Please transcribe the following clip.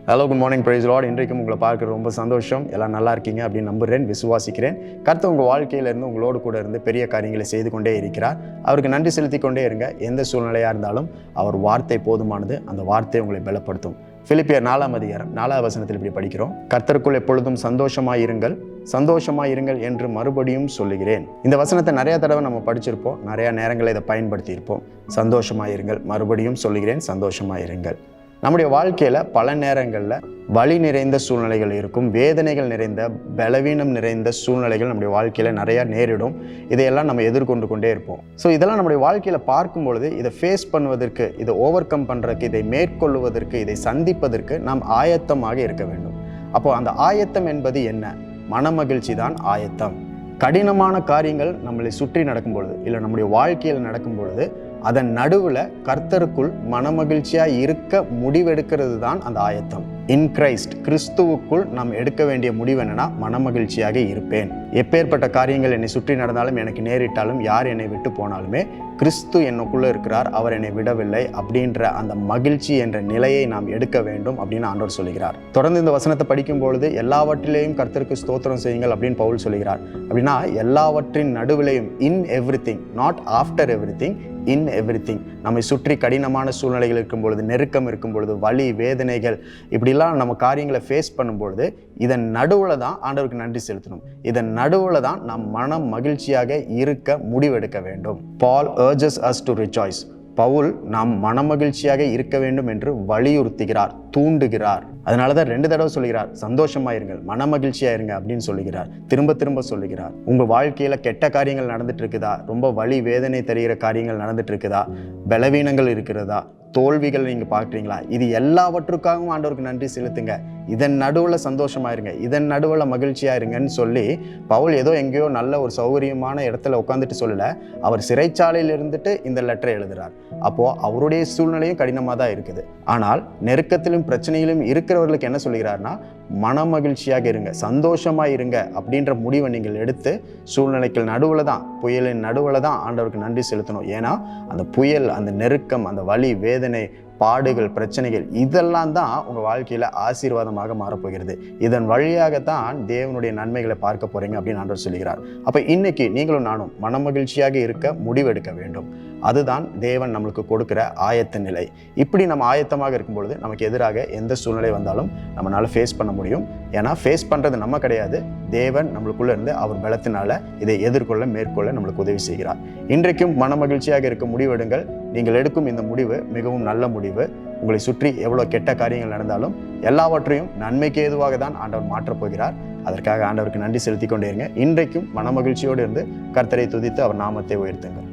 Hello, good morning, praise Lord. இன்றைக்கும் உங்களை பார்க்குறது ரொம்ப சந்தோஷம். எல்லாம் நல்லா இருக்கீங்க அப்படின்னு நம்புகிறேன், விசுவாசிக்கிறேன். கர்த்தர் உங்கள் வாழ்க்கையிலேருந்து உங்களோடு கூட இருந்து பெரிய காரியங்களை செய்து கொண்டே இருக்கிறார். அவருக்கு நன்றி செலுத்தி கொண்டே இருங்க. எந்த சூழ்நிலையாக இருந்தாலும் அவர் வார்த்தை போதுமானது. அந்த வார்த்தை உங்களை பலப்படுத்தும். பிலிப்பியர் 4:4 இப்படி படிக்கிறோம். கர்த்தருக்குள் எப்பொழுதும் சந்தோஷமாயிருங்கள் என்று மறுபடியும் சொல்லுகிறேன். இந்த வசனத்தை நிறைய தடவை நம்ம படிச்சிருப்போம், நிறைய நேரங்களில் இதை பயன்படுத்தி இருப்போம். சந்தோஷமாயிருங்கள், மறுபடியும் சொல்லுகிறேன், சந்தோஷமாயிருங்கள். நம்முடைய வாழ்க்கையில் பல நேரங்களில் வலி நிறைந்த சூழ்நிலைகள் இருக்கும், வேதனைகள் நிறைந்த, பலவீனம் நிறைந்த சூழ்நிலைகள் நம்முடைய வாழ்க்கையில் நிறையா நேரிடும். இதையெல்லாம் நம்ம எதிர்கொண்டு கொண்டே இருப்போம். ஸோ இதெல்லாம் நம்முடைய வாழ்க்கையில் பார்க்கும்பொழுது இதை ஃபேஸ் பண்ணுவதற்கு, இதை ஓவர் கம் பண்ணுறதுக்கு, இதை மேற்கொள்வதற்கு, இதை சந்திப்பதற்கு நாம் ஆயத்தமாக இருக்க வேண்டும். அப்போது அந்த ஆயத்தம் என்பது என்ன? மனமகிழ்ச்சி தான் ஆயத்தம். கடினமான காரியங்கள் நம்மளை சுற்றி நடக்கும் பொழுது, இல்லை நம்முடைய வாழ்க்கையில் நடக்கும் பொழுது, அதன் நடுவில் கர்த்தருக்குள் மனமகிழ்ச்சியாக இருக்க முடிவெடுக்கிறது தான் அந்த ஆயத்தம். இன் கிரைஸ்ட், கிறிஸ்துவுக்குள் நாம் எடுக்க வேண்டிய முடிவு என்னன்னா, மனமகிழ்ச்சியாக இருப்பேன். எப்பேற்பட்ட காரியங்கள் என்னை சுற்றி நடந்தாலும், எனக்கு நேரிட்டாலும், யார் என்னை விட்டு போனாலுமே கிறிஸ்து என்னுக்குள்ளே இருக்கிறார், அவர் என்னை விடவில்லை அப்படின்ற அந்த மகிழ்ச்சி என்ற நிலையை நாம் எடுக்க வேண்டும் அப்படின்னு ஆண்டவர் சொல்லுகிறார். தொடர்ந்து இந்த வசனத்தை படிக்கும் பொழுது எல்லாவற்றிலேயும் கர்த்தருக்கு ஸ்தோத்திரம் செய்யுங்கள் அப்படின்னு பவுல் சொல்லுகிறார். அப்படின்னா எல்லாவற்றின் நடுவிலையும், in everything, not after everything, in everything. நம்மை சுற்றி கடினமான சூழ்நிலைகள் இருக்கும் பொழுது, நெருக்கம் இருக்கும் பொழுது, வலி, வேதனைகள், இப்படிலாம் நம்ம காரியங்களை ஃபேஸ் பண்ணும்பொழுது இதன் நடுவில் தான் ஆண்டவருக்கு நன்றி செலுத்தணும். இதன் நடுவில் தான் நாம் மனம் மகிழ்ச்சியாக இருக்க முடிவெடுக்க வேண்டும். பால் urges us to rejoice. Pavul நாம் மனமகிழ்ச்சியாக இருக்க வேண்டும் என்று வலியுறுத்துகிறார், தூண்டுகிறார். அதனால தான் 2 தடவை சொல்லுகிறார், சந்தோஷமாயிருங்கள், மனமகிழ்ச்சியாயிருங்க அப்படின்னு சொல்லுகிறார். திரும்ப திரும்ப சொல்லுகிறார். உங்கள் வாழ்க்கையில் கெட்ட காரியங்கள் நடந்துட்டு இருக்குதா? ரொம்ப வலி, வேதனை தருகிற காரியங்கள் நடந்துட்டு இருக்குதா? பலவீனங்கள் இருக்கிறதா? தோல்விகள் நீங்கள் பார்க்குறீங்களா? இது எல்லாவற்றுக்காகவும் ஆண்டவருக்கு நன்றி செலுத்துங்க. இதன் நடுவில் சந்தோஷமாயிருங்க, இதன் நடுவில் மகிழ்ச்சியாக இருங்கன்னு சொல்லி பவுல் ஏதோ எங்கேயோ நல்ல ஒரு சௌகரியமான இடத்துல உட்காந்துட்டு சொல்லலை. அவர் சிறைச்சாலையில் இருந்துட்டு இந்த லெட்டரை எழுதுகிறார். அப்போது அவருடைய சூழ்நிலையும் கடினமாக தான் இருக்குது. ஆனால் நெருக்கத்திலும் பிரச்சனையிலும் இருக்கிறவர்களுக்கு என்ன சொல்கிறார்னா, மனமகிழ்ச்சியாக இருங்க, சந்தோஷமாக இருங்க அப்படின்ற முடிவை நீங்கள் எடுத்து சூழ்நிலைகள் நடுவில் தான், புயலின் நடுவில் தான் ஆண்டவருக்கு நன்றி செலுத்தணும். ஏன்னா அந்த புயல், அந்த நெருக்கம், அந்த வலி, வேதனை, பாடுகள், பிரச்சனைகள், இதெல்லாம் தான் உங்கள் வாழ்க்கையில் ஆசீர்வாதமாக மாறப்போகிறது. இதன் வழியாகத்தான் தேவனுடைய நன்மைகளை பார்க்க போகிறீங்க அப்படின்னு ஆண்டவர் சொல்லுகிறார். அப்போ இன்னைக்கு நீங்களும் நானும் மனமகிழ்ச்சியாக இருக்க முடிவெடுக்க வேண்டும். அதுதான் தேவன் நம்மளுக்கு கொடுக்குற ஆயத்த நிலை. இப்படி நம்ம ஆயத்தமாக இருக்கும் பொழுது நமக்கு எதிராக எந்த சூழ்நிலை வந்தாலும் நம்மளால் ஃபேஸ் பண்ண முடியும். ஏன்னா ஃபேஸ் பண்ணுறது நம்ம கிடையாது, தேவன் நம்மளுக்குள்ளே இருந்து அவர் பலத்தினால இதை எதிர்கொள்ள, மேற்கொள்ள நம்மளுக்கு உதவி செய்கிறார். இன்றைக்கும் மனமகிழ்ச்சியாக இருக்க முடிவெடுங்கள். நீங்கள் எடுக்கும் இந்த முடிவு மிகவும் நல்ல முடிவு. உங்களை சுற்றி எவ்வளோ கெட்ட காரியங்கள் நடந்தாலும் எல்லாவற்றையும் நன்மைக்கு ஏதுவாக தான் ஆண்டவர் மாற்றப் போகிறார். அதற்காக ஆண்டவருக்கு நன்றி செலுத்தி கொண்டே இருங்க. இன்றைக்கும் மனமகிழ்ச்சியோடு இருந்து கர்த்தரை துதித்து அவர் நாமத்தை உயர்த்துங்கள்.